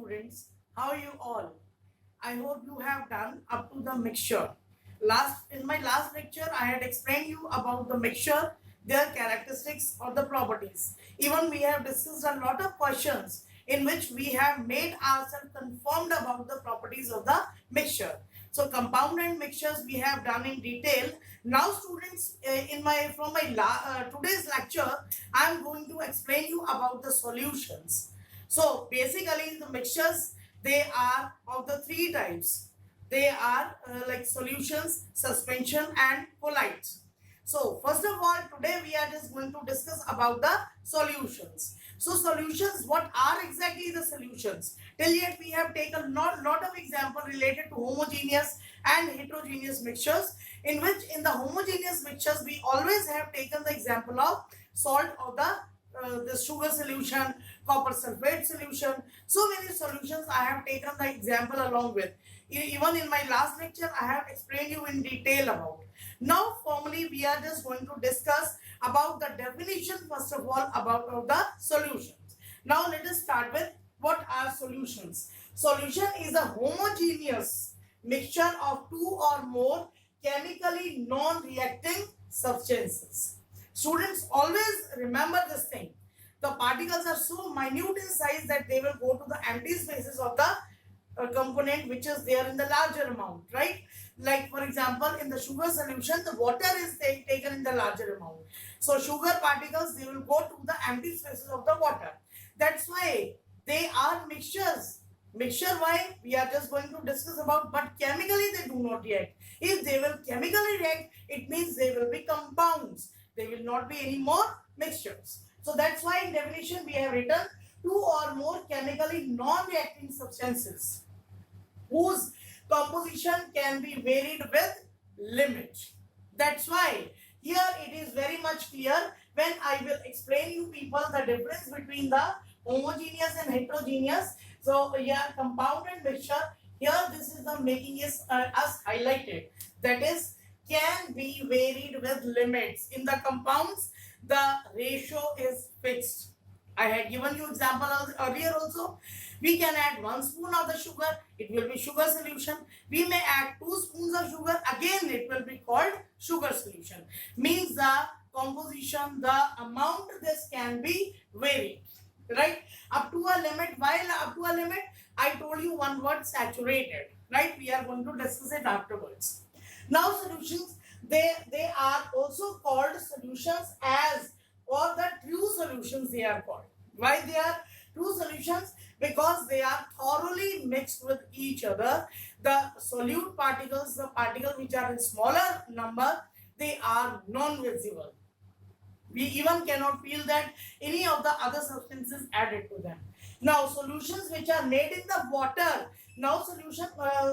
students, how are you all? I hope you have done up to the mixture. In my last lecture, I had explained you about the mixture, their characteristics or the properties. Even we have discussed a lot of questions in which we have made ourselves confirmed about the properties of the mixture. So compound and mixtures we have done in detail. Now students, today's lecture, I am going to explain you about the solutions. So basically the mixtures, they are of the three types. They are like solutions, suspension and colloids. So first of all, today we are just going to discuss about the solutions. So solutions, what are exactly the solutions? Till yet we have taken lot of example related to homogeneous and heterogeneous mixtures, in which in the homogeneous mixtures we always have taken the example of salt of the sugar solution, copper sulfate solution. So many solutions I have taken the example along with. Even in my last lecture, I have explained you in detail about. Now, formally, we are just going to discuss about the definition, first of all, about the solutions. Now, let us start with what are solutions. Solution is a homogeneous mixture of two or more chemically non-reacting substances. Students, always remember this thing. The particles are so minute in size that they will go to the empty spaces of the component which is there in the larger amount, right? Like for example, in the sugar solution, the water is taken in the larger amount. So sugar particles, they will go to the empty spaces of the water. That's why they are mixtures. Mixture, why? We are just going to discuss about, but chemically they do not react. If they will chemically react, it means they will be compounds. They will not be any more mixtures. So that's why in definition we have written two or more chemically non-reacting substances whose composition can be varied with limit. That's why here it is very much clear when I will explain you people the difference between the homogeneous and heterogeneous. So here compound and mixture, here this is the making is as highlighted, that is can be varied with limits. In the compounds, the ratio is fixed. I had given you example earlier also. We can add 1 spoon of the sugar, it will be sugar solution. We may add 2 spoons of sugar, again it will be called sugar solution. Means the composition, the amount, this can be varied, right? Up to a limit. While up to a limit, I told you one word, saturated, right? We are going to discuss it afterwards. Now solutions, they are also called solutions as, or the true solutions they are called. Why they are true solutions? Because they are thoroughly mixed with each other. The solute particles, the particles which are in smaller number, they are non-visible. We even cannot feel that any of the other substances added to them. Now solutions which are made in the water. Now solution,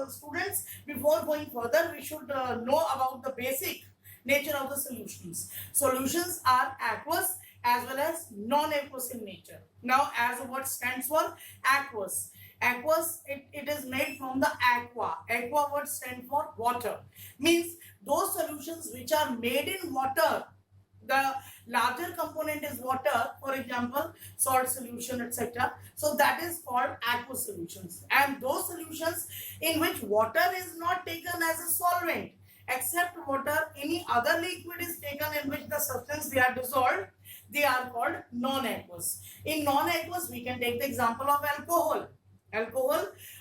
students, before going further, we should know about the basic nature of the solutions. Solutions are aqueous as well as non-aqueous in nature. Now as the word stands for aqueous. Aqueous, it is made from the aqua. Aqua word stands for water. Means those solutions which are made in water, the larger component is water, for example salt solution, etc. So that is called aqueous solutions. And those solutions in which water is not taken as a solvent, except water, any other liquid is taken in which the substance they are dissolved, they are called non-aqueous. In non-aqueous, we can take the example of alcohol,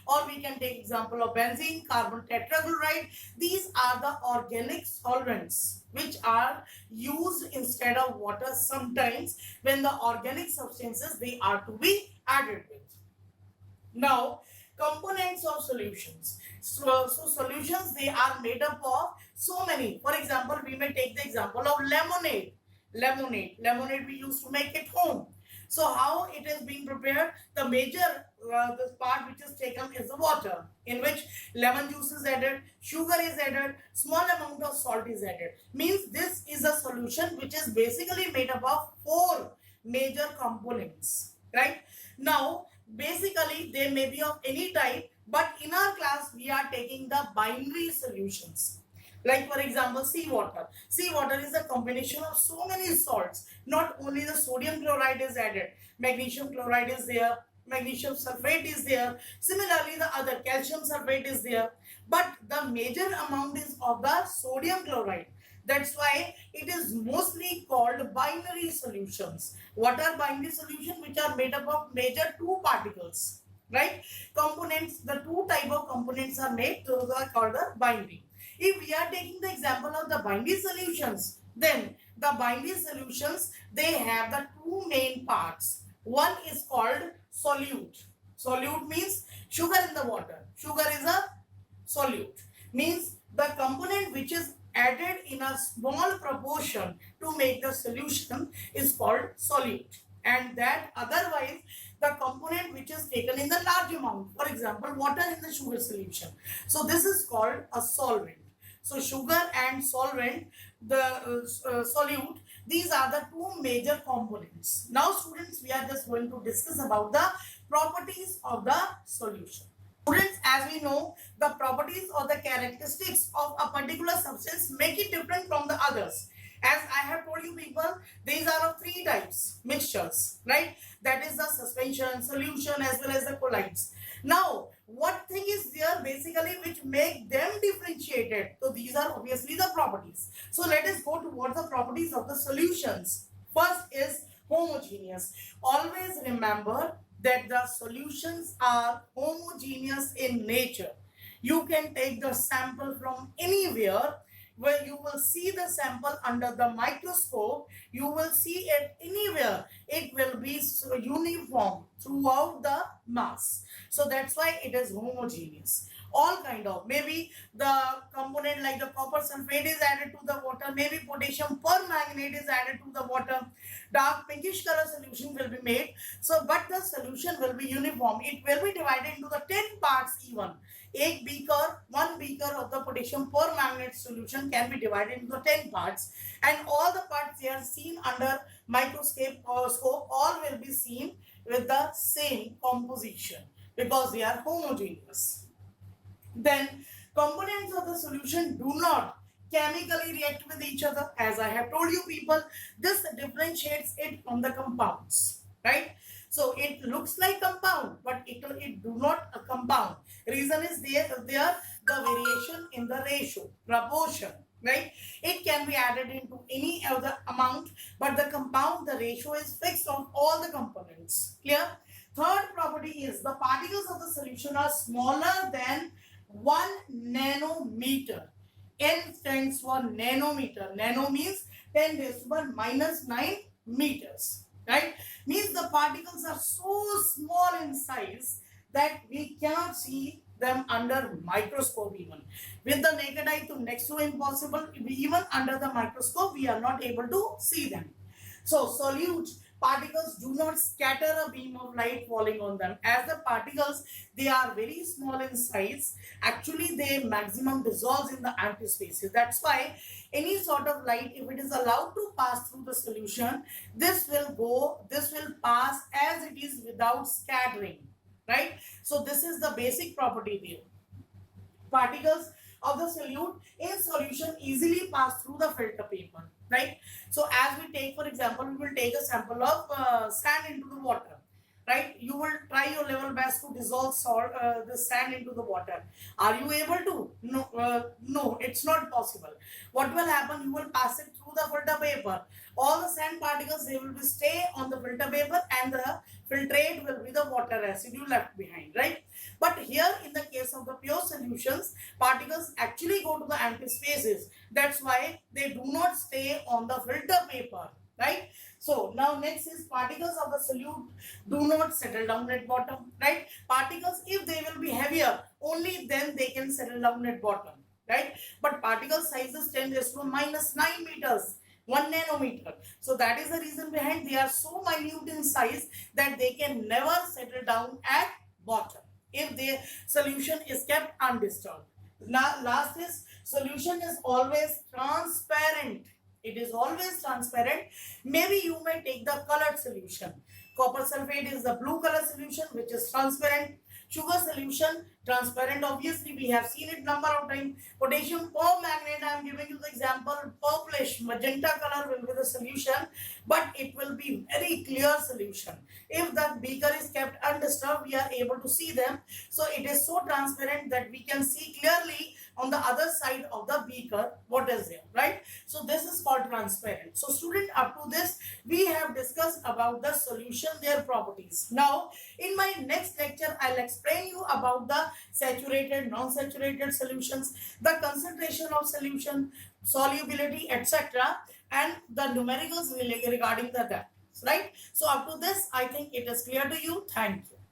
or we can take example of benzene, carbon tetrachloride. These are the organic solvents which are used instead of water sometimes when the organic substances they are to be added with. Now components of solutions. So solutions, they are made up of so many. For example, we may take the example of lemonade. Lemonade we used to make at home. So how it is being prepared? The major this part which is taken is the water, in which lemon juice is added, sugar is added, small amount of salt is added. Means this is a solution which is basically made up of 4 major components, right? Now basically they may be of any type, but in our class we are taking the binary solutions. Like for example, seawater. Seawater is a combination of so many salts. Not only the sodium chloride is added, magnesium chloride is there, magnesium sulfate is there. Similarly, the other calcium sulfate is there. But the major amount is of the sodium chloride. That's why it is mostly called binary solutions. What are binary solutions? Which are made up of major two particles, right? Components, the two type of components are made, those are called the binary. If we are taking the example of the binary solutions, then the binary solutions, they have the two main parts. One is called solute. Solute means sugar in the water. Sugar is a solute. Means the component which is added in a small proportion to make the solution is called solute. And that otherwise the component which is taken in the large amount, for example water in the sugar solution, so this is called a solvent. So sugar and solvent, the solute, these are the two major components. Now students, we are just going to discuss about the properties of the solution. Students, as we know, the properties or the characteristics of a particular substance make it different from the others. As I have told you people, these are of three types mixtures, right? That is the suspension, solution, as well as the colloids. Now, what thing is there basically which make them differentiated? So these are obviously the properties. So let us go towards the properties of the solutions. First is homogeneous. Always remember that the solutions are homogeneous in nature. You can take the sample from anywhere, where you will see the sample under the microscope, you will see it anywhere, it will be uniform throughout the mass. So that's why it is homogeneous. All kind of, maybe the component like the copper sulfate is added to the water, maybe potassium permanganate is added to the water, dark pinkish color solution will be made. So but the solution will be uniform, it will be divided into the 10 parts even. One beaker of the potassium permanganate solution can be divided into 10 parts, and all the parts they are seen under microscope or scope, all will be seen with the same composition because they are homogeneous. Then components of the solution do not chemically react with each other. As I have told you people, this differentiates it from the compounds, right? So it looks like compound, but it do not a compound. Reason is there the variation in the ratio, proportion, right? It can be added into any other amount, but the compound, the ratio is fixed on all the components. Clear? Third property is the particles of the solution are smaller than 1 nanometer. N stands for nanometer. Nano means 10 raised to the power minus 9 meters. Right? Means the particles are so small in size that we cannot see them under microscope even. With the naked eye to next to impossible, even under the microscope we are not able to see them. So solute particles do not scatter a beam of light falling on them. As the particles, they are very small in size. Actually, they maximum dissolves in the empty spaces. That's why any sort of light, if it is allowed to pass through the solution, this will pass as it is without scattering, right? So this is the basic property there. Particles of the solute in solution easily pass through the filter paper, right? So as we take, for example, we will take a sample of sand into the water, right? You will try your level best to dissolve the sand into the water. Are you able to? No, it's not possible. What will happen? You will pass it through the filter paper. All the sand particles, they will be stay on the filter paper, and the filtrate will be the water residue left behind, right? But here in the case of the pure solutions, particles actually go to the empty spaces. That's why they do not stay on the filter paper, right? So now next is particles of the solute do not settle down at bottom, right? Particles, if they will be heavier, only then they can settle down at bottom, right? But particle sizes 10 raised to the minus 9 meters. 1 nanometer. So that is the reason behind they are so minute in size that they can never settle down at bottom if the solution is kept undisturbed. Now last is solution is always transparent. It is always transparent. Maybe you may take the colored solution. Copper sulfate is the blue color solution which is transparent. Sugar solution, transparent, obviously we have seen it number of times. Potassium permanganate, I am giving you the example, purplish, magenta color will be the solution, but it will be very clear solution. If the beaker is kept undisturbed, we are able to see them. So it is so transparent that we can see clearly on the other side of the beaker what is there, right? So this is called transparent. So student, up to this we have discussed about the solution, their properties. Now in my next lecture I'll explain you about the saturated, non-saturated solutions, the concentration of solution, solubility, etc., and the numericals regarding the that, right? So up to this I think it is clear to you. Thank you.